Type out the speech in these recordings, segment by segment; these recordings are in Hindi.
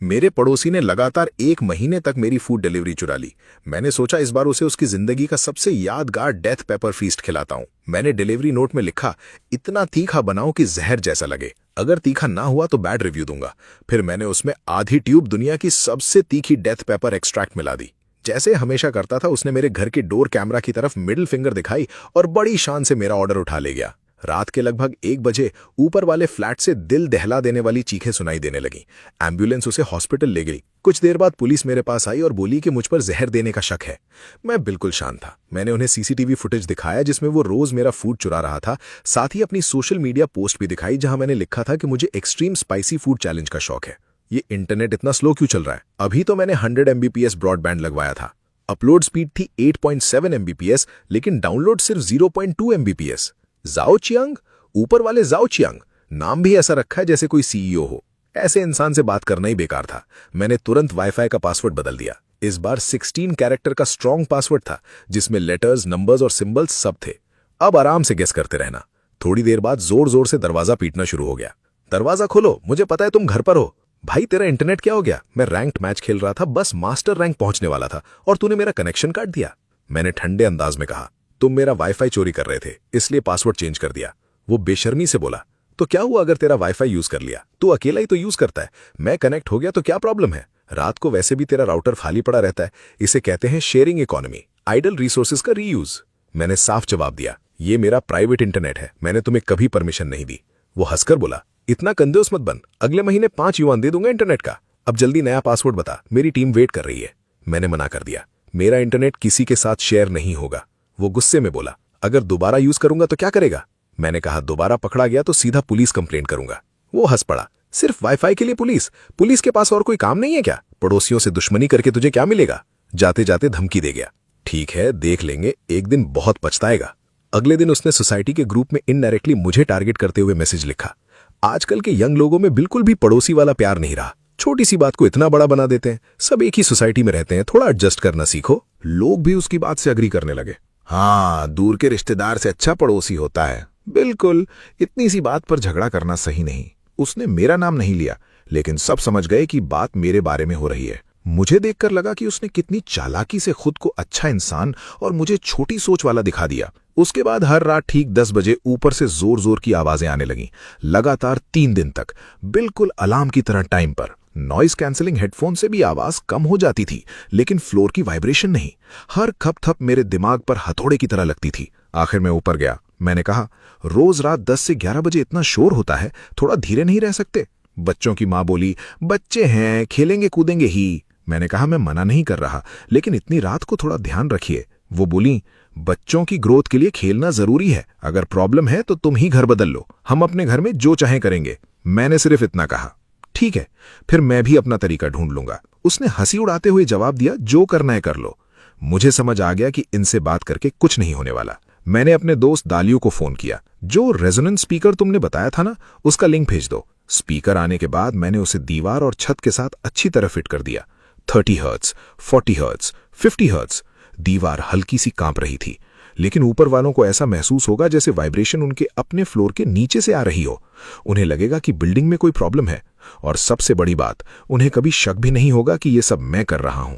मेरे पड़ोसी ने लगातार 1 महीने तक मेरी फूड डिलीवरी चुरा ली। मैंने सोचा इस बार उसे उसकी जिंदगी का सबसे यादगार डेथ पेपर फीस्ट खिलाता हूं। मैंने डिलीवरी नोट में लिखा, इतना तीखा बनाओ कि जहर जैसा लगे। अगर तीखा ना हुआ तो बैड रिव्यू दूंगा। फिर मैंने उसमें आधी ट्यूब दुनिया की सबसे तीखी डेथ पेपर एक्सट्रैक्ट मिला दी। जैसे हमेशा करता था, उसने मेरे घर के डोर कैमरा की तरफ मिडिल फिंगर दिखाई और बड़ी शान से मेरा ऑर्डर उठा ले गया। रात के लगभग 1 बजे ऊपर वाले फ्लैट से दिल दहला देने वाली चीखें सुनाई देने लगी। एम्बुलेंस उसे हॉस्पिटल ले गई। कुछ देर बाद पुलिस मेरे पास आई और बोली कि मुझ पर जहर देने का शक है। मैं बिल्कुल शांत था। मैंने उन्हें सीसीटीवी फुटेज दिखाया जिसमें वो रोज मेरा फूड चुरा रहा था। साथ ही अपनी सोशल मीडिया पोस्ट भी दिखाई जहां मैंने लिखा था कि मुझे एक्सट्रीम स्पाइसी फूड चैलेंज का शौक है। ये इंटरनेट इतना स्लो क्यों चल रहा है? अभी तो मैंने 100 MBPS ब्रॉडबैंड लगवाया था। अपलोड स्पीड थी 8.7 MBPS, लेकिन डाउनलोड सिर्फ 0.2 MBPS। जाओ चियांग, ऊपर वाले जाओ चियांग, नाम भी ऐसा रखा है जैसे कोई सीईओ हो। ऐसे इंसान से बात करना ही बेकार था। मैंने तुरंत वाईफाई का पासवर्ड बदल दिया। इस बार 16 कैरेक्टर का स्ट्रॉन्ग पासवर्ड था जिसमें लेटर्स, नंबर्स और सिंबल्स सब थे। अब आराम से गेस करते रहना। थोड़ी देर बाद जोर जोर से दरवाजा पीटना शुरू हो गया। दरवाजा खोलो, मुझे पता है तुम घर पर हो। भाई तेरा इंटरनेट क्या हो गया? मैं रैंक्ड मैच खेल रहा था, बस मास्टर रैंक पहुंचने वाला था और तूने मेरा कनेक्शन काट दिया। मैंने ठंडे अंदाज में कहा, तुम मेरा वाईफाई चोरी कर रहे थे इसलिए पासवर्ड चेंज कर दिया। वो बेशर्मी से बोला, तो क्या हुआ अगर तेरा वाईफाई यूज कर लिया? तू अकेला ही तो यूज करता है। मैं कनेक्ट हो गया तो क्या प्रॉब्लम है? रात को वैसे भी तेरा राउटर खाली पड़ा रहता है। इसे कहते हैं शेयरिंग इकोनॉमी, आइडल रिसोर्सेज का रीयूज। मैंने साफ जवाब दिया, ये मेरा प्राइवेट इंटरनेट है, मैंने तुम्हें कभी परमिशन नहीं दी। वो हंसकर बोला, इतना कंजूस मत बन, अगले महीने 5 युआन दे दूंगा इंटरनेट का। अब जल्दी नया पासवर्ड बता, मेरी टीम वेट कर रही है। मैंने मना कर दिया, मेरा इंटरनेट किसी के साथ शेयर नहीं होगा। वो गुस्से में बोला, अगर दोबारा यूज करूंगा तो क्या करेगा? मैंने कहा, दोबारा पकड़ा गया तो सीधा पुलिस कंप्लेंट करूंगा। वो हंस पड़ा, सिर्फ वाईफाई के लिए पुलिस? पुलिस के पास और कोई काम नहीं है क्या? पड़ोसियों से दुश्मनी करके तुझे क्या मिलेगा? जाते जाते धमकी दे गया। ठीक है, देख लेंगे, एक दिन बहुत पछताएगा। अगले दिन उसने सोसाइटी के ग्रुप में इनडायरेक्टली मुझे टारगेट करते हुए मैसेज लिखा, आजकल के यंग लोगों में बिल्कुल भी पड़ोसी वाला प्यार नहीं रहा। छोटी सी बात को इतना बड़ा बना देते हैं। सब एक ही सोसाइटी में रहते हैं, थोड़ा एडजस्ट करना सीखो। लोग भी उसकी बात से अग्री करने लगे। हाँ, दूर के रिश्तेदार से अच्छा पड़ोसी होता है। बिल्कुल, इतनी सी बात पर झगड़ा करना सही नहीं। उसने मेरा नाम नहीं लिया, लेकिन सब समझ गए कि बात मेरे बारे में हो रही है। मुझे देखकर लगा कि उसने कितनी चालाकी से खुद को अच्छा इंसान और मुझे छोटी सोच वाला दिखा दिया। उसके बाद हर रात ठीक 10 बजे ऊपर से जोर जोर की आवाजें आने लगीं, लगातार 3 दिन तक, बिल्कुल अलार्म की तरह टाइम पर। नॉइस कैंसलिंग हेडफोन से भी आवाज कम हो जाती थी, लेकिन फ्लोर की वाइब्रेशन नहीं। हर खप थप मेरे दिमाग पर हथौड़े की तरह लगती थी। आखिर में ऊपर गया। मैंने कहा, रोज रात 10 से 11 बजे इतना शोर होता है, थोड़ा धीरे नहीं रह सकते? बच्चों की माँ बोली, बच्चे हैं, खेलेंगे कूदेंगे ही। मैंने कहा, मैं मना नहीं कर रहा, लेकिन इतनी रात को थोड़ा ध्यान रखिए। वो बोली, बच्चों की ग्रोथ के लिए खेलना जरूरी है, अगर प्रॉब्लम है तो तुम ही घर बदल लो, हम अपने घर में जो चाहें करेंगे। मैंने सिर्फ इतना कहा, ठीक है, फिर मैं भी अपना तरीका ढूंढ लूंगा। उसने हंसी उड़ाते हुए जवाब दिया, जो करना है कर लो। मुझे समझ आ गया कि इनसे बात करके कुछ नहीं होने वाला। मैंने अपने दोस्त दालियो को फोन किया, जो रेजोनेंस स्पीकर तुमने बताया था ना, उसका लिंक भेज दो। स्पीकर आने के बाद मैंने उसे दीवार और छत के साथ अच्छी तरह फिट कर दिया। 30 हर्ट्ज, 40 हर्ट्ज, 50 हर्ट्ज। दीवार हल्की सी कांप रही थी, लेकिन ऊपर वालों को ऐसा महसूस होगा जैसे वाइब्रेशन उनके अपने फ्लोर के नीचे से आ रही हो। उन्हें लगेगा कि बिल्डिंग में कोई प्रॉब्लम है, और सबसे बड़ी बात, उन्हें कभी शक भी नहीं होगा कि ये सब मैं कर रहा हूं।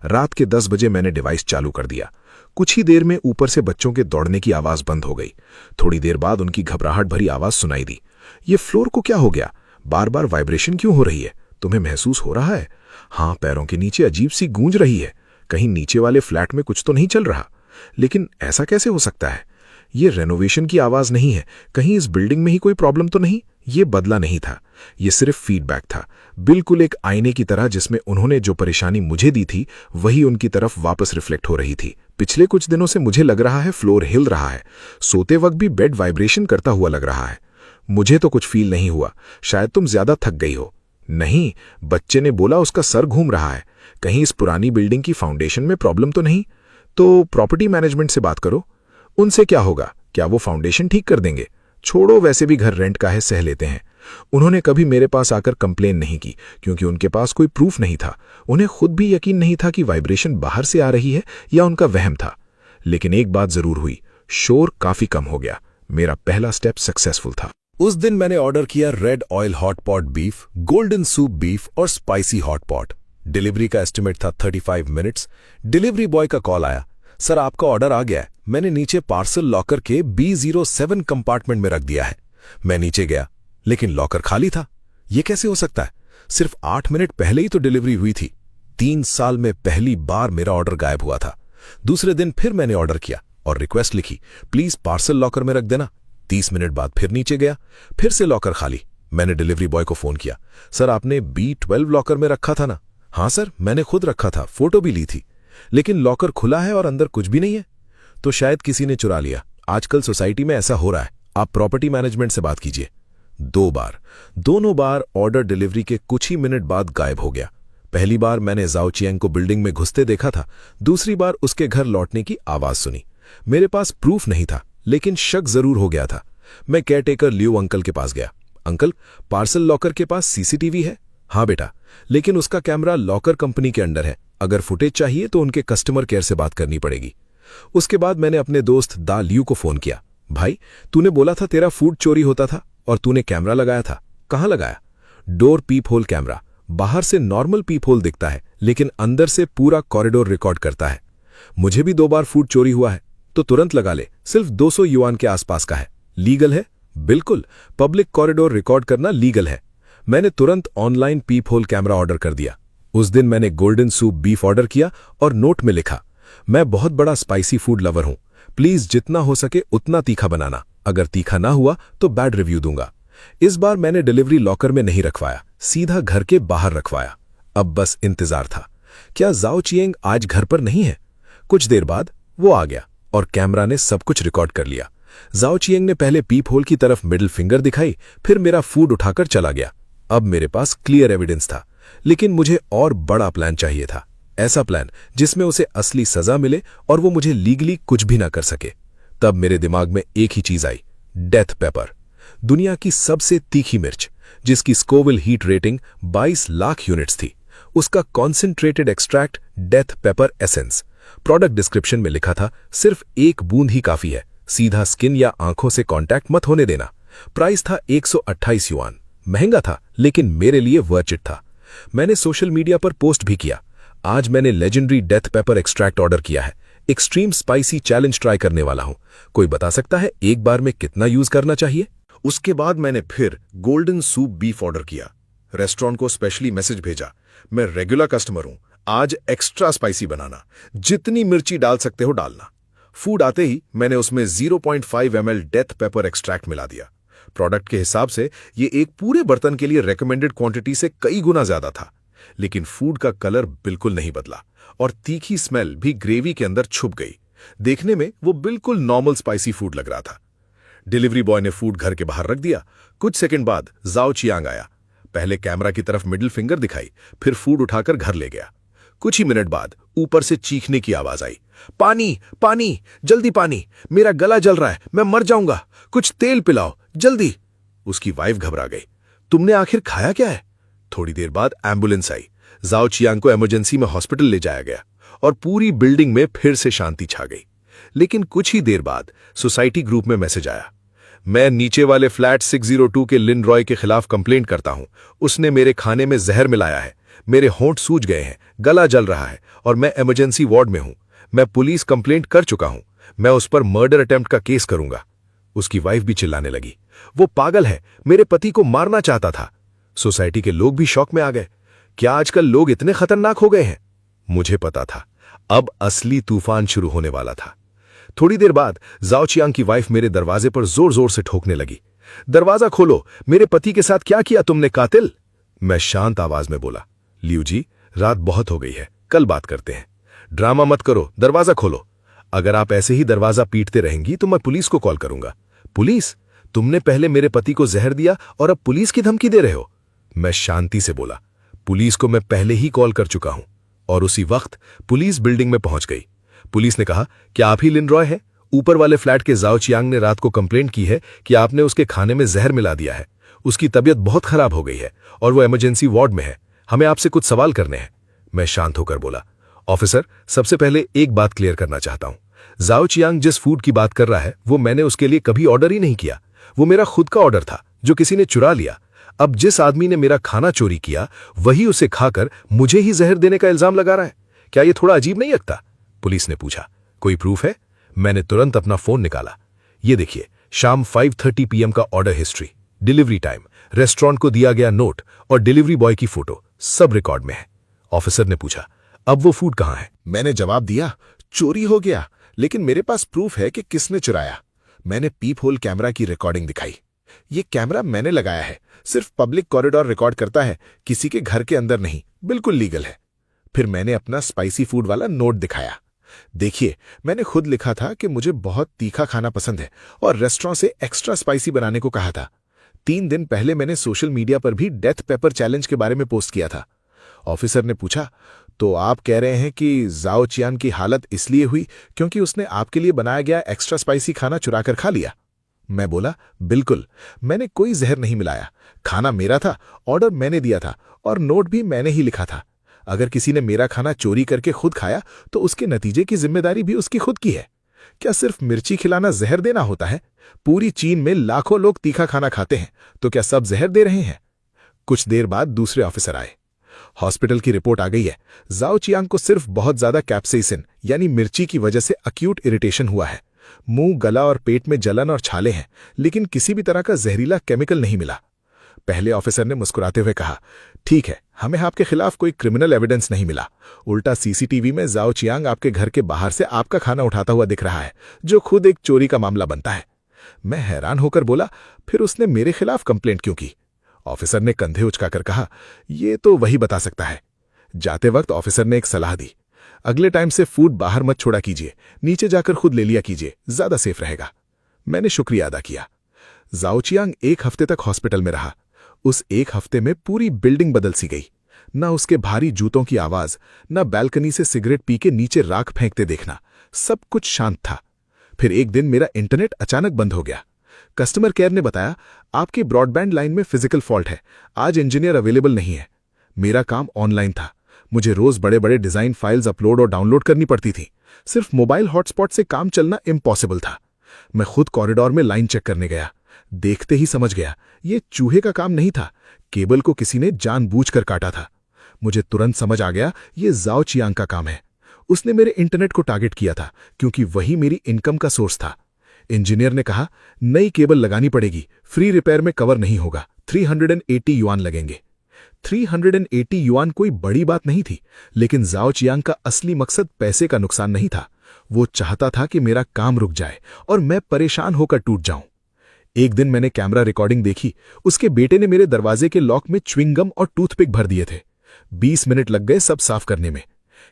रात के 10 बजे मैंने डिवाइस चालू कर दिया। कुछ ही देर में ऊपर से बच्चों के दौड़ने की आवाज बंद हो गई। थोड़ी देर बाद उनकी घबराहट भरी आवाज सुनाई दी। ये फ्लोर को क्या हो गया? बार बार वाइब्रेशन क्यों हो रही है? तुम्हें महसूस हो रहा है? हाँ, पैरों के नीचे अजीब सी गूंज रही है। कहीं नीचे वाले फ्लैट में कुछ तो नहीं चल रहा। लेकिन ऐसा कैसे हो सकता है? ये रेनोवेशन की आवाज नहीं है। कहीं इस बिल्डिंग में ही कोई प्रॉब्लम तो नहीं? ये बदला नहीं था, ये सिर्फ फीडबैक था, बिल्कुल एक आईने की तरह, जिसमें उन्होंने जो परेशानी मुझे दी थी वही उनकी तरफ वापस रिफ्लेक्ट हो रही थी। पिछले कुछ दिनों से मुझे लग रहा है फ्लोर हिल रहा है। सोते वक्त भी बेड वाइब्रेशन करता हुआ लग रहा है। मुझे तो कुछ फील नहीं हुआ, शायद तुम ज्यादा थक गई हो। नहीं, बच्चे ने बोला उसका सर घूम रहा है। कहीं इस पुरानी बिल्डिंग की फाउंडेशन में प्रॉब्लम तो नहीं? तो प्रॉपर्टी मैनेजमेंट से बात करो, उनसे क्या होगा, क्या वो फाउंडेशन ठीक कर देंगे? छोड़ो, वैसे भी घर रेंट का है, सह लेते हैं। उन्होंने कभी मेरे पास आकर कंप्लेन नहीं की, क्योंकि उनके पास कोई प्रूफ नहीं था। उन्हें खुद भी यकीन नहीं था कि वाइब्रेशन बाहर से आ रही है या उनका वहम था। लेकिन एक बात जरूर हुई, शोर काफी कम हो गया। मेरा पहला स्टेप सक्सेसफुल था। उस दिन मैंने ऑर्डर किया red oil hot pot beef, golden soup beef और स्पाइसी हॉट पॉट। डिलीवरी का एस्टिमेट था 35 मिनट्स। डिलीवरी बॉय का कॉल आया, सर आपका ऑर्डर आ गया है, मैंने नीचे पार्सल लॉकर के B07 कंपार्टमेंट में रख दिया है। मैं नीचे गया लेकिन लॉकर खाली था। यह कैसे हो सकता है? सिर्फ 8 मिनट पहले ही तो डिलीवरी हुई थी। 3 साल में पहली बार मेरा ऑर्डर गायब हुआ था। दूसरे दिन फिर मैंने ऑर्डर किया और रिक्वेस्ट लिखी, प्लीज पार्सल लॉकर में रख देना। 30 मिनट बाद फिर नीचे गया, फिर से लॉकर खाली। मैंने डिलीवरी बॉय को फोन किया, सर आपने B12 लॉकर में रखा था ना? हाँ सर, मैंने खुद रखा था, फोटो भी ली थी, लेकिन लॉकर खुला है और अंदर कुछ भी नहीं है। तो शायद किसी ने चुरा लिया। आजकल सोसाइटी में ऐसा हो रहा है, आप प्रॉपर्टी मैनेजमेंट से बात कीजिए। 2 बार, दोनों बार ऑर्डर डिलीवरी के कुछ ही मिनट बाद गायब हो गया। पहली बार मैंने जाओ चियांग को बिल्डिंग में घुसते देखा था, दूसरी बार उसके घर लौटने की आवाज सुनी। मेरे पास प्रूफ नहीं था, लेकिन शक जरूर हो गया था। मैं केयरटेकर लियो अंकल के पास गया। अंकल, पार्सल लॉकर के पास सीसीटीवी है? हाँ बेटा, लेकिन उसका कैमरा लॉकर कंपनी के अंडर है। अगर फुटेज चाहिए तो उनके कस्टमर केयर से बात करनी पड़ेगी। उसके बाद मैंने अपने दोस्त दा लियू को फोन किया, भाई तूने बोला था तेरा फूड चोरी होता था और तूने कैमरा लगाया था, कहां लगाया? डोर पीप होल कैमरा। बाहर से नॉर्मल पीप होल दिखता है, लेकिन अंदर से पूरा कॉरिडोर रिकॉर्ड करता है। मुझे भी 2 बार फूड चोरी हुआ है, तो तुरंत लगा ले। सिर्फ 200 युआन के आसपास का है। लीगल है? बिल्कुल, पब्लिक कॉरिडोर रिकॉर्ड करना लीगल है। मैंने तुरंत ऑनलाइन पीप होल कैमरा ऑर्डर कर दिया। उस दिन मैंने गोल्डन सूप बीफ ऑर्डर किया और नोट में लिखा, मैं बहुत बड़ा स्पाइसी फूड लवर हूं, प्लीज जितना हो सके उतना तीखा बनाना। अगर तीखा ना हुआ तो बैड रिव्यू दूंगा। इस बार मैंने डिलीवरी लॉकर में नहीं रखवाया, सीधा घर के बाहर रखवाया। अब बस इंतजार था, क्या जाओ चियांग आज घर पर नहीं है? कुछ देर बाद वो आ गया और कैमरा ने सब कुछ रिकॉर्ड कर लिया। जाओ चियांग ने पहले पीप होल की तरफ मिडिल फिंगर दिखाई, फिर मेरा फूड उठाकर चला गया। अब मेरे पास क्लियर एविडेंस था, लेकिन मुझे और बड़ा प्लान चाहिए था। ऐसा प्लान जिसमें उसे असली सजा मिले और वो मुझे लीगली कुछ भी ना कर सके। तब मेरे दिमाग में एक ही चीज आई, डेथ पेपर। दुनिया की सबसे तीखी मिर्च, जिसकी Scoville heat rating 22 lakh units थी। उसका concentrated extract death paper essence. Product description में लिखा था, सिर्फ 1 बूंद ही काफी है, सीधा स्किन या आंखों से कांटेक्ट मत होने देना। प्राइस था 128 युआन। महंगा था, लेकिन मेरे लिए वर्थ इट था। मैंने सोशल मीडिया पर पोस्ट भी किया, आज मैंने legendary death paper extract order किया है, एक्सट्रीम स्पाइसी चैलेंज ट्राई करने वाला हूं। कोई बता सकता है एक बार में कितना यूज करना चाहिए? उसके बाद मैंने फिर गोल्डन सूप बीफ ऑर्डर किया। रेस्टोरेंट को स्पेशली मैसेज भेजा, मैं रेगुलर कस्टमर हूं, आज एक्स्ट्रा स्पाइसी बनाना, जितनी मिर्ची डाल सकते हो डालना। फूड आते ही मैंने उसमें 0.5 ml डेथ पेपर एक्सट्रैक्ट मिला दिया। प्रोडक्ट के हिसाब से ये एक पूरे बर्तन के लिए रेकमेंडेड क्वांटिटी से कई गुना ज्यादा था, लेकिन फूड का कलर बिल्कुल नहीं बदला और तीखी स्मेल भी ग्रेवी के अंदर छुप गई। देखने में वो बिल्कुल नॉर्मल स्पाइसी फूड लग रहा था। डिलीवरी बॉय ने फूड घर के बाहर रख दिया। कुछ सेकंड बाद जाओ चियांग आया। पहले कैमरा की तरफ मिडिल फिंगर दिखाई, फिर फूड उठाकर घर ले गया। कुछ ही मिनट बाद ऊपर से चीखने की आवाज आई, पानी पानी, जल्दी पानी, मेरा गला जल रहा है, मैं मर जाऊंगा, कुछ तेल पिलाओ जल्दी। उसकी वाइफ घबरा गई, तुमने आखिर खाया क्या है? थोड़ी देर बाद एम्बुलेंस आई। जाओ चियांग को इमरजेंसी में हॉस्पिटल ले जाया गया और पूरी बिल्डिंग में फिर से शांति छा गई। लेकिन कुछ ही देर बाद सोसाइटी ग्रुप में मैसेज आया, मैं नीचे वाले फ्लैट 602 के लिन रॉय के खिलाफ कंप्लेंट करता हूं, उसने मेरे खाने में जहर मिलाया है, मेरे होंठ सूज गए हैं, गला जल रहा है और मैं इमरजेंसी वार्ड में हूं। मैं पुलिस कंप्लेंट कर चुका हूं, मैं उस पर मर्डर अटेम्प्ट का केस करूंगा। उसकी वाइफ भी चिल्लाने लगी, वो पागल है, मेरे पति को मारना चाहता था। सोसाइटी के लोग भी शॉक में आ गए, क्या आजकल लोग इतने खतरनाक हो गए हैं? मुझे पता था अब असली तूफान शुरू होने वाला था। थोड़ी देर बाद जाओ चियांग की वाइफ मेरे दरवाजे पर जोर जोर से ठोकने लगी, दरवाजा खोलो, मेरे पति के साथ क्या किया तुमने कातिल? मैं शांत आवाज में बोला, लियू जी, रात बहुत हो गई है, कल बात करते हैं, ड्रामा मत करो, दरवाजा खोलो। अगर आप ऐसे ही दरवाजा पीटते रहेंगी तो मैं पुलिस को कॉल करूंगा। पुलिस? तुमने पहले मेरे पति को जहर दिया और अब पुलिस की धमकी दे रहे हो? मैं शांति से बोला, पुलिस को मैं पहले ही कॉल कर चुका हूं। और उसी वक्त पुलिस बिल्डिंग में पहुंच गई। पुलिस ने कहा, क्या आप ही लिन रॉय हैं? ऊपर वाले फ्लैट के जाओ चियांग ने रात को कंप्लेंट की है कि आपने उसके खाने में जहर मिला दिया है। उसकी तबीयत बहुत खराब हो गई है और वो इमरजेंसी वार्ड में है, हमें आपसे कुछ सवाल करने हैं। मैं शांत होकर बोला, ऑफिसर, सबसे पहले एक बात क्लियर करना चाहता हूं, जाओ चियांग जिस फूड की बात कर रहा है वो मैंने उसके लिए कभी ऑर्डर ही नहीं किया। वो मेरा खुद का ऑर्डर था जो किसी ने चुरा लिया। अब जिस आदमी ने मेरा खाना चोरी किया वही उसे खाकर मुझे ही जहर देने का इल्जाम लगा रहा है। क्या ये थोड़ा अजीब नहीं लगता? पुलिस ने पूछा। कोई प्रूफ है? मैंने तुरंत अपना फोन निकाला। ये देखिए, शाम 5:30 PM का order history, delivery time, restaurant को दिया गया नोट और डिलीवरी बॉय की फोटो सब रिकॉर्ड में है। ऑफिसर ने पूछा, अब वो फूड कहाँ है? मैंने जवाब दिया, चोरी हो गया, लेकिन मेरे पास प्रूफ है कि किसने चुराया। मैंने पीप होल कैमरा की रिकॉर्डिंग दिखाई। ये कैमरा मैंने लगाया है, सिर्फ पब्लिक कॉरिडोर रिकॉर्ड करता है, किसी के घर के अंदर नहीं, बिल्कुल लीगल है। फिर मैंने अपना स्पाइसी फूड वाला नोट दिखाया। देखिए, मैंने खुद लिखा था कि मुझे बहुत तीखा खाना पसंद है और रेस्टोरेंट से एक्स्ट्रा स्पाइसी बनाने को कहा था। 3 दिन पहले मैंने सोशल मीडिया पर भी डेथ पेपर चैलेंज के बारे में पोस्ट किया था। ऑफिसर ने पूछा, तो आप कह रहे हैं कि जाओ चियान की हालत इसलिए हुई क्योंकि उसने आपके लिए बनाया गया एक्स्ट्रा स्पाइसी खाना चुराकर खा लिया? मैं बोला, बिल्कुल, मैंने कोई जहर नहीं मिलाया। खाना मेरा था, ऑर्डर मैंने दिया था और नोट भी मैंने ही लिखा था। अगर किसी ने मेरा खाना चोरी करके खुद खाया तो उसके नतीजे की जिम्मेदारी भी उसकी खुद की है। क्या सिर्फ मिर्ची खिलाना जहर देना होता है? पूरी चीन में लाखों लोग तीखा खाना खाते हैं, तो क्या सब जहर दे रहे हैं? कुछ देर बाद दूसरे ऑफिसर आए। हॉस्पिटल की रिपोर्ट आ गई है। जाओ चियांग को सिर्फ बहुत ज्यादा कैप्सेसिन यानी मिर्ची की वजह से अक्यूट इरिटेशन हुआ है। मुंह, गला और पेट में जलन और छाले हैं, लेकिन किसी भी तरह का जहरीला केमिकल नहीं मिला। पहले ऑफिसर ने मुस्कुराते हुए कहा, ठीक है, हमें आपके खिलाफ कोई क्रिमिनल एविडेंस नहीं मिला। उल्टा सीसीटीवी में जाओ चियांग आपके घर के बाहर से आपका खाना उठाता हुआ दिख रहा है, जो खुद एक चोरी का मामला बनता है। मैं हैरान होकर बोला, फिर उसने मेरे खिलाफ कंप्लेंट क्यों की? ऑफिसर ने कंधे उचकाकर कहा, यह तो वही बता सकता है। जाते वक्त ऑफिसर ने एक सलाह दी, अगले टाइम से फूड बाहर मत छोड़ा कीजिए, नीचे जाकर खुद ले लिया कीजिए, ज्यादा सेफ रहेगा। मैंने शुक्रिया अदा किया। जाओ चियांग 1 हफ्ते तक हॉस्पिटल में रहा। उस 1 हफ्ते में पूरी बिल्डिंग बदल सी गई। न उसके भारी जूतों की आवाज, न बैल्कनी से सिगरेट पी के नीचे राख फेंकते देखना, सब कुछ शांत था। फिर एक दिन मेरा इंटरनेट अचानक बंद हो गया। कस्टमर केयर ने बताया, आपके ब्रॉडबैंड लाइन में फिजिकल फॉल्ट है, आज इंजीनियर अवेलेबल नहीं है। मेरा काम ऑनलाइन था, मुझे रोज बड़े बड़े डिजाइन फाइल्स अपलोड और डाउनलोड करनी पड़ती थी। सिर्फ मोबाइल हॉटस्पॉट से काम चलना इम्पॉसिबल था। मैं खुद कॉरिडोर में लाइन चेक करने गया। देखते ही समझ गया, ये चूहे का काम नहीं था, केबल को किसी ने जानबूझकर काटा था। मुझे तुरंत समझ आ गया, ये जाओ चियांग का काम है। उसने मेरे इंटरनेट को टारगेट किया था क्योंकि वही मेरी इनकम का सोर्स था। इंजीनियर ने कहा, नई केबल लगानी पड़ेगी, फ्री रिपेयर में कवर नहीं होगा, 380 युआन लगेंगे। 380 युआन कोई बड़ी बात नहीं थी, लेकिन जाओ चियांग का असली मकसद पैसे का नुकसान नहीं था। वो चाहता था कि मेरा काम रुक जाए और मैं परेशान होकर टूट जाऊं। एक दिन मैंने कैमरा रिकॉर्डिंग देखी। उसके बेटे ने मेरे दरवाजे के लॉक में च्युइंगम और टूथपिक भर दिए थे। 20 मिनट लग गए सब साफ करने में।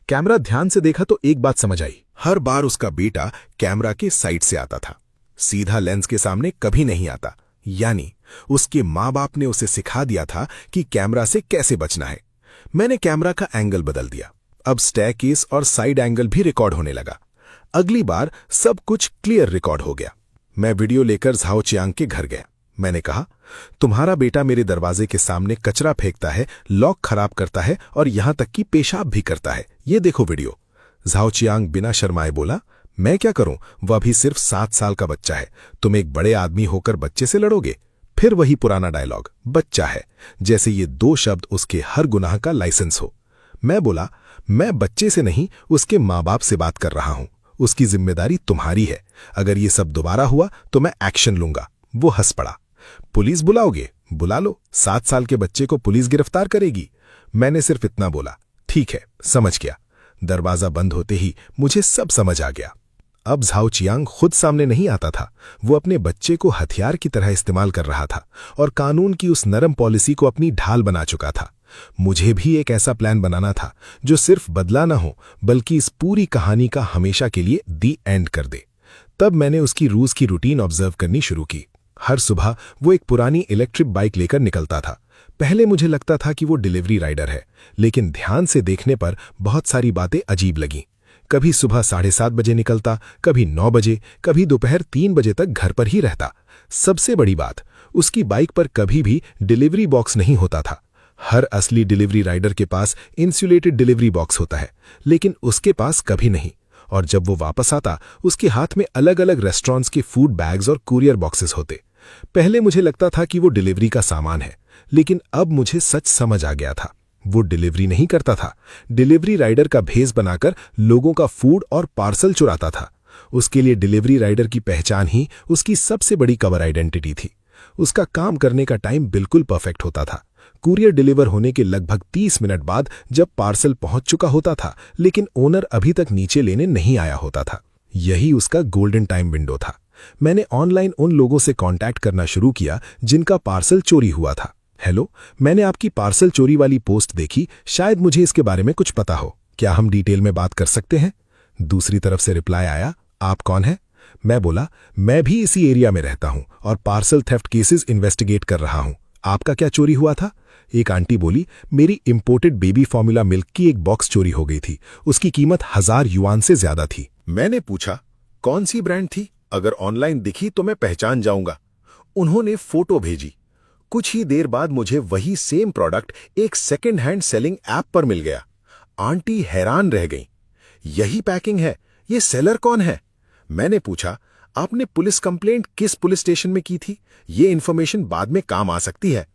कैमरा ध्यान से देखा तो एक बात समझ आई, हर बार उसका बेटा कैमरा के साइड से आता था, सीधा लेंस के सामने कभी नहीं आता। यानी उसके माँ बाप ने उसे सिखा दिया था कि कैमरा से कैसे बचना है। मैंने कैमरा का एंगल बदल दिया। अब स्टेयरकेस और साइड एंगल भी रिकॉर्ड होने लगा। अगली बार सब कुछ क्लियर रिकॉर्ड हो गया। मैं वीडियो लेकर जाओ चियांग के घर गया। मैंने कहा, तुम्हारा बेटा मेरे दरवाजे के सामने कचरा फेंकता है, लॉक खराब करता है और यहां तक कि पेशाब भी करता है। ये देखो वीडियो। जाओ चियांग बिना शर्माए बोला, मैं क्या करूं, वह भी सिर्फ 7 साल का बच्चा है। तुम एक बड़े आदमी होकर बच्चे से लड़ोगे? फिर वही पुराना डायलॉग, बच्चा है, जैसे ये 2 शब्द उसके हर गुनाह का लाइसेंस हो। मैं बोला, मैं बच्चे से नहीं, उसके माँ बाप से बात कर रहा हूं। उसकी जिम्मेदारी तुम्हारी है। अगर ये सब दोबारा हुआ तो मैं एक्शन लूंगा। वो हंस पड़ा। पुलिस बुलाओगे? बुला लो, 7 साल के बच्चे को पुलिस गिरफ्तार करेगी? मैंने सिर्फ इतना बोला, ठीक है, समझ गया। दरवाजा बंद होते ही मुझे सब समझ आ गया। अब जाओ चियांग खुद सामने नहीं आता था। वो अपने बच्चे को हथियार की तरह इस्तेमाल कर रहा था और कानून की उस नरम पॉलिसी को अपनी ढाल बना चुका था। मुझे भी एक ऐसा प्लान बनाना था जो सिर्फ बदला ना हो, बल्कि इस पूरी कहानी का हमेशा के लिए दी एंड कर दे। तब मैंने उसकी रोज की रूटीन ऑब्जर्व करनी शुरू की। हर सुबह वो एक पुरानी इलेक्ट्रिक बाइक लेकर निकलता था। पहले मुझे लगता था कि वो डिलीवरी राइडर है, लेकिन ध्यान से देखने पर बहुत सारी बातें अजीब लगीं। कभी सुबह 7:30 बजे निकलता, कभी 9 बजे, कभी दोपहर 3 बजे तक घर पर ही रहता। सबसे बड़ी बात, उसकी बाइक पर कभी भी डिलीवरी बॉक्स नहीं होता था। हर असली डिलीवरी राइडर के पास इंसुलेटेड डिलीवरी बॉक्स होता है, लेकिन उसके पास कभी नहीं। और जब वो वापस आता, उसके हाथ में अलग अलग रेस्टोरेंट्स के फूड बैग्स और कुरियर बॉक्सेस होते। पहले मुझे लगता था कि वो डिलीवरी का सामान है, लेकिन अब मुझे सच समझ आ गया था। वो डिलीवरी नहीं करता था, डिलीवरी राइडर का भेस बनाकर लोगों का फूड और पार्सल चुराता था। उसके लिए डिलीवरी राइडर की पहचान ही उसकी सबसे बड़ी कवर आइडेंटिटी थी। उसका काम करने का टाइम बिल्कुल परफेक्ट होता था। कुरियर डिलीवर होने के लगभग 30 मिनट बाद जब पार्सल पहुंच चुका होता था, लेकिन ओनर अभी तक नीचे लेने नहीं आया होता था। यही उसका गोल्डन टाइम विंडो था। मैंने ऑनलाइन उन लोगों से कांटेक्ट करना शुरू किया जिनका पार्सल चोरी हुआ था। हेलो, मैंने आपकी पार्सल चोरी वाली पोस्ट देखी, शायद मुझे इसके बारे में कुछ पता हो, क्या हम डिटेल में बात कर सकते हैं? दूसरी तरफ से रिप्लाई आया, आप कौन हैं? मैं बोला, मैं भी इसी एरिया में रहता हूं और पार्सल थेफ्ट केसेस इन्वेस्टिगेट कर रहा हूं। आपका क्या चोरी हुआ था? एक आंटी बोली, मेरी इंपोर्टेड बेबी फॉर्मूला मिल्क की एक बॉक्स चोरी हो गई थी। उसकी कीमत 1000 युआन से ज्यादा थी। मैंने पूछा, कौन सी ब्रांड थी? अगर ऑनलाइन दिखी तो मैं पहचान जाऊंगा। उन्होंने फोटो भेजी। कुछ ही देर बाद मुझे वही सेम प्रोडक्ट एक सेकेंड हैंड सेलिंग ऐप पर मिल गया। आंटी हैरान रह गईं। यही पैकिंग है, ये सेलर कौन है? मैंने पूछा, आपने पुलिस कंप्लेंट किस पुलिस स्टेशन में की थी? ये इन्फॉर्मेशन बाद में काम आ सकती है।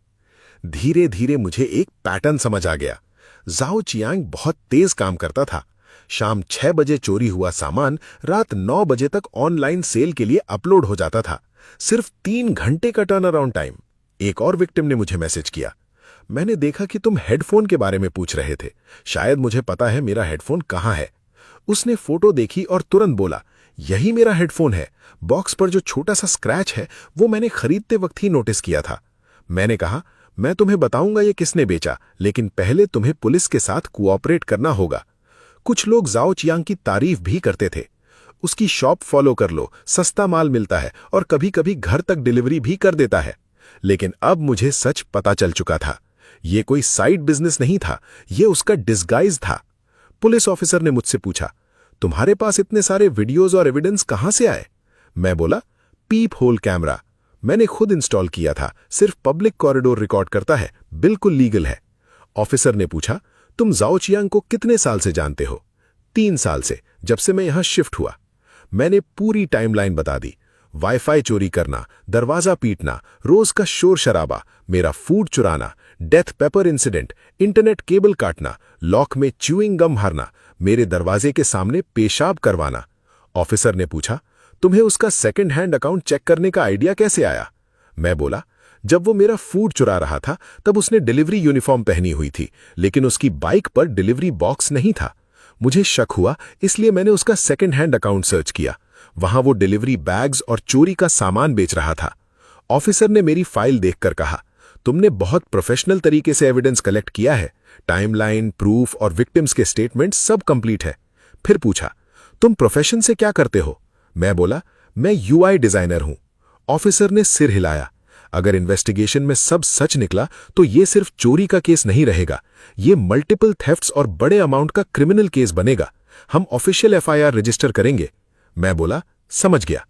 धीरे धीरे मुझे एक पैटर्न समझ आ गया। जाओ चियांग बहुत तेज काम करता था। शाम 6 बजे चोरी हुआ सामान रात 9 बजे तक ऑनलाइन सेल के लिए अपलोड हो जाता था। सिर्फ 3 घंटे का टर्न अराउंड टाइम। एक और विक्टिम ने मुझे मैसेज किया, मैंने देखा कि तुम हेडफोन के बारे में पूछ रहे थे, शायद मुझे पता है मेरा हेडफोन कहाँ है। उसने फोटो देखी और तुरंत बोला, यही मेरा हेडफोन है। बॉक्स पर जो छोटा सा स्क्रैच है वो मैंने खरीदते वक्त ही नोटिस किया था। मैंने कहा, मैं तुम्हें बताऊंगा ये किसने बेचा, लेकिन पहले तुम्हें पुलिस के साथ कोऑपरेट करना होगा। कुछ लोग जाओ चियांग की तारीफ भी करते थे। उसकी शॉप फॉलो कर लो, सस्ता माल मिलता है और कभी कभी घर तक डिलीवरी भी कर देता है। लेकिन अब मुझे सच पता चल चुका था। ये कोई साइड बिजनेस नहीं था, ये उसका डिस्गाइज था। पुलिस ऑफिसर ने मुझसे पूछा, तुम्हारे पास इतने सारे वीडियोज और एविडेंस कहां से आए? मैं बोला, पीप होल कैमरा मैंने खुद इंस्टॉल किया था, सिर्फ पब्लिक कॉरिडोर रिकॉर्ड करता है, बिल्कुल लीगल है। ऑफिसर ने पूछा, तुम जाओ चियांग को कितने साल से जानते हो? 3 साल से, जब से मैं यहां शिफ्ट हुआ। मैंने पूरी टाइमलाइन बता दी। वाईफाई चोरी करना, दरवाजा पीटना, रोज का शोर शराबा, मेरा फूड चुराना, death paper incident, internet cable काटना, लॉक में च्यूइंग गम भरना, मेरे दरवाजे के सामने पेशाब करवाना। ऑफिसर ने पूछा, तुम्हें उसका सेकंड हैंड अकाउंट चेक करने का आइडिया कैसे आया? मैं बोला, जब वो मेरा फूड चुरा रहा था तब उसने डिलीवरी यूनिफॉर्म पहनी हुई थी, लेकिन उसकी बाइक पर डिलीवरी बॉक्स नहीं था। मुझे शक हुआ, इसलिए मैंने उसका सेकंड हैंड अकाउंट सर्च किया। वहां वो डिलीवरी बैग्स और चोरी का सामान बेच रहा था। ऑफिसर ने मेरी फाइल देखकर कहा, तुमने बहुत प्रोफेशनल तरीके से एविडेंस कलेक्ट किया है। टाइमलाइन, प्रूफ और विक्टिम्स के स्टेटमेंट सब कंप्लीट है। फिर पूछा, तुम प्रोफेशन से क्या करते हो? मैं बोला, मैं यूआई डिजाइनर हूं। ऑफिसर ने सिर हिलाया। अगर इन्वेस्टिगेशन में सब सच निकला तो ये सिर्फ चोरी का केस नहीं रहेगा, ये मल्टीपल थेफ्ट्स और बड़े अमाउंट का क्रिमिनल केस बनेगा। हम ऑफिशियल एफआईआर रजिस्टर करेंगे। मैं बोला, समझ गया।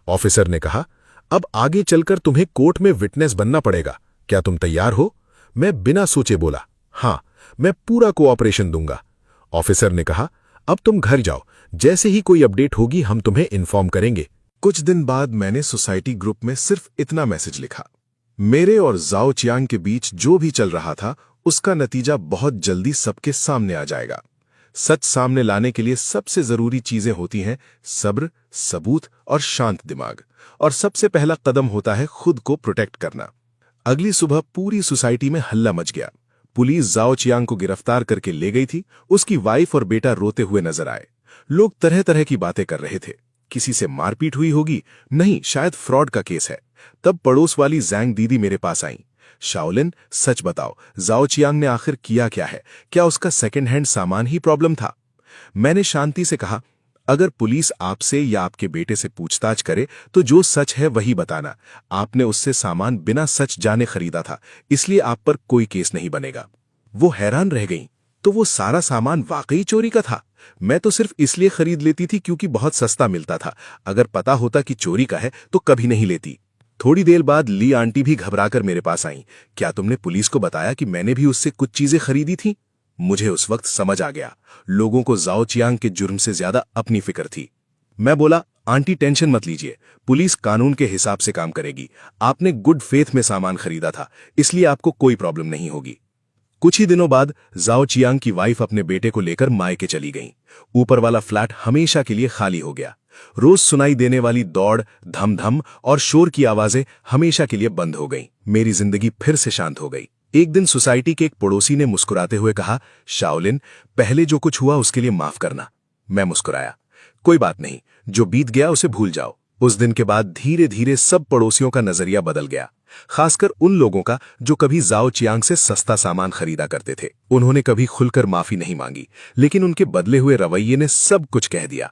ऑफिसर ने कहा, अब आगे चलकर तुम्हें कोर्ट में विटनेस बनना पड़ेगा, क्या तुम तैयार हो? मैं बिना सोचे बोला, हां, मैं पूरा कोऑपरेशन दूंगा। ऑफिसर ने कहा, अब तुम घर जाओ, जैसे ही कोई अपडेट होगी हम तुम्हें इन्फॉर्म करेंगे। कुछ दिन बाद मैंने सोसाइटी ग्रुप में सिर्फ इतना मैसेज लिखा, मेरे और जाओ चियांग के बीच जो भी चल रहा था उसका नतीजा बहुत जल्दी सबके सामने आ जाएगा। सच सामने लाने के लिए सबसे जरूरी चीजें होती हैं सब्र, सबूत और शांत दिमाग, और सबसे पहला कदम होता है खुद को प्रोटेक्ट करना। अगली सुबह पूरी सोसाइटी में हल्ला मच गया। पुलिस जाओ चियांग को गिरफ्तार करके ले गई थी। उसकी वाइफ और बेटा रोते हुए नजर आए। लोग तरह तरह की बातें कर रहे थे। किसी से मारपीट हुई होगी, नहीं, शायद फ्रॉड का केस है। तब पड़ोस वाली जैंग दीदी मेरे पास आई। शाओलिन, सच बताओ, जाओ चियांग ने आखिर किया क्या है? क्या उसका सेकंड हैंड सामान ही प्रॉब्लम था? मैंने शांति से कहा, अगर पुलिस आपसे या आपके बेटे से पूछताछ करे तो जो सच है वही बताना। आपने उससे सामान बिना सच जाने खरीदा था, इसलिए आप पर कोई केस नहीं बनेगा। वो हैरान रह गईं। तो वो सारा सामान वाकई चोरी का था? मैं तो सिर्फ इसलिए खरीद लेती थी क्योंकि बहुत सस्ता मिलता था। अगर पता होता कि चोरी का है तो कभी नहीं लेती। थोड़ी देर बाद ली आंटी भी घबराकर मेरे पास आईं। क्या तुमने पुलिस को बताया कि मैंने भी उससे कुछ चीजें खरीदी थी? मुझे उस वक्त समझ आ गया, लोगों को जाओ चियांग के जुर्म से ज्यादा अपनी फिक्र थी। मैं बोला, आंटी टेंशन मत लीजिए, पुलिस कानून के हिसाब से काम करेगी। आपने गुड फेथ में सामान खरीदा था, इसलिए आपको कोई प्रॉब्लम नहीं होगी। कुछ ही दिनों बाद जाओ चियांग की वाइफ अपने बेटे को लेकर मायके चली गईं। ऊपर वाला फ्लैट हमेशा के लिए खाली हो गया। रोज सुनाई देने वाली दौड़, धम धम और शोर की आवाजें हमेशा के लिए बंद हो गईं। मेरी जिंदगी फिर से शांत हो गई। एक दिन सोसाइटी के एक पड़ोसी ने मुस्कुराते हुए कहा, शाओलिन, पहले जो कुछ हुआ उसके लिए माफ करना। मैं मुस्कुराया, कोई बात नहीं, जो बीत गया उसे भूल जाओ। उस दिन के बाद धीरे धीरे सब पड़ोसियों का नजरिया बदल गया, खासकर उन लोगों का जो कभी जाओ चियांग से सस्ता सामान खरीदा करते थे। उन्होंने कभी खुलकर माफी नहीं मांगी, लेकिन उनके बदले हुए रवैये ने सब कुछ कह दिया।